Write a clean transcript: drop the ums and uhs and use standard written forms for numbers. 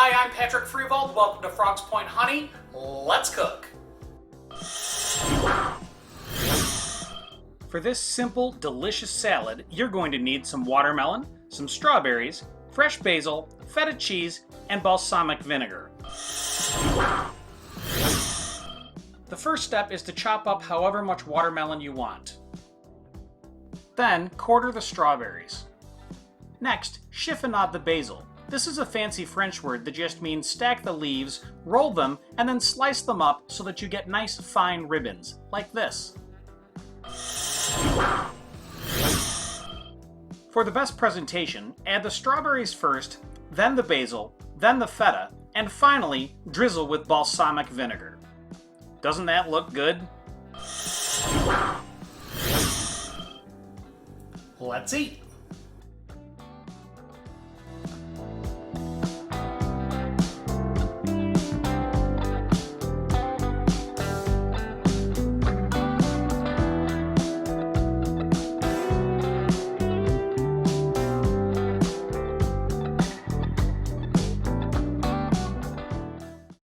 Hi, I'm Patrick Freevold. Welcome to Frog's Point Honey. Let's cook. For this simple, delicious salad, you're going to need some watermelon, some strawberries, fresh basil, feta cheese, and balsamic vinegar. The first step is to chop up however much watermelon you want. Then, quarter the strawberries. Next, chiffonade the basil. This is a fancy French word that just means stack the leaves, roll them, and then slice them up so that you get nice fine ribbons, like this. For the best presentation, add the strawberries first, then the basil, then the feta, and finally, drizzle with balsamic vinegar. Doesn't that look good? Let's eat!